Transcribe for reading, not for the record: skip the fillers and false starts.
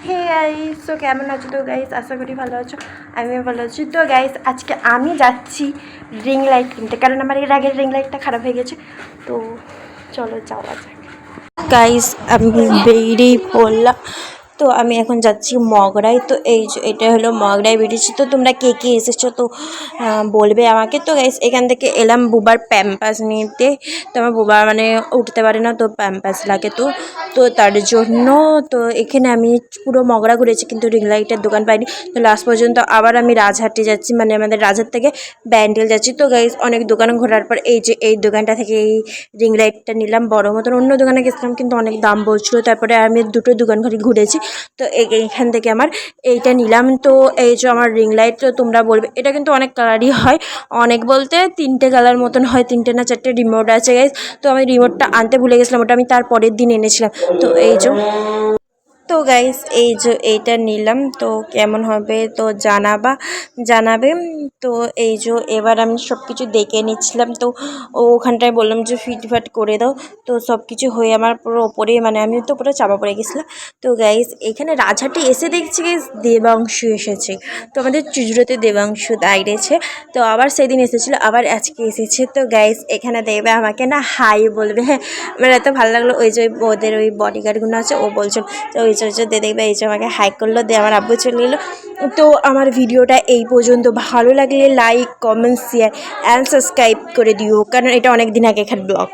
Hey guys, তো কেমন আছো? তো গাইস আশা করি ভালো আছো, আমিও ভালো আছি। তো গাইস আজকে আমি যাচ্ছি রিং লাইট কিনতে, কারণ আমার এর আগের রিং লাইটটা খারাপ হয়ে গেছে। তো চলো যাওয়া যাক। গাইস আমি বেরিয়ে পড়লাম। তো আমি এখন যাচ্ছি মগরায়। তো এটা হলো মগরায় বেরিয়েছি। তো তোমরা কে কে এসেছো তো বলবে আমাকে। তো গাইস এখান থেকে এলাম বুবার প্যাম্পাস নিতে। তো আমার বুবা মানে উঠতে পারে না, তো প্যাম্পাস লাগে। তো তো তার জন্য তো এখানে আমি পুরো মগরা ঘুরেছি, কিন্তু রিং লাইটের দোকান পাইনি। তো লাস্ট পর্যন্ত আবার আমি রাজহাটে যাচ্ছি, মানে আমাদের রাজহাট থেকে ব্যান্ডেল যাচ্ছি। তো গাইস অনেক দোকান ঘোরার পর এই দোকানটা থেকে এই রিং লাইটটা নিলাম বড় মতন। অন্য দোকানে গেছিলাম কিন্তু অনেক দাম বলছিল, তারপরে আমি দুটো দোকান ঘুরেছি। তো এইখান থেকে আমার এইটা নিলাম। তো এই যে আমার রিং লাইট। তো তোমরা বলবে এটা কিন্তু অনেক কালারই হয়, অনেক বলতে 3টে কালার মতন হয়, 3টে না 4টে রিমোট আছে গাইস। তো আমি রিমোটটা আনতে ভুলে গেছিলাম, ওটা আমি তার পরের দিন এনেছিলাম। তো এই যে তো গাইস এই যে এইটা নিলাম। তো কেমন হবে তো জানাবে। তো এই যে এবার আমি সব কিছু দেখে নিচ্ছিলাম। তো ওখানটায় বললাম যে ফিটফাট করে দাও। তো সব কিছু হয়ে আমার পুরো ওপরে, মানে আমি তো পুরো চাপা পড়ে গেছিলাম। তো গাইস এখানে রাজহাটে এসে দেখছি গাইস দেবাংশু এসেছে। তো আমাদের চুজরোতে দেবাংশু দাঁড়িয়েছে। তো আবার সেদিন এসেছিলো, আবার আজকে এসেছে। তো গাইস এখানে দেখবে আমাকে না হাই বলবে। হ্যাঁ, আমার এত ভালো লাগলো। ওই যে ওদের ওই বডিগার্ডগুলো আছে, ও বলছিল। তো ওই যে দেখবে এই যে আমাকে হাই করলো, দিয়ে আমার আব্বু চলে এলো। তো আমার ভিডিওটা এই পর্যন্ত। ভালো লাগলে like, comment, share and subscribe করে দিও, কারণ এটা অনেক দিন আগেকার ব্লগ।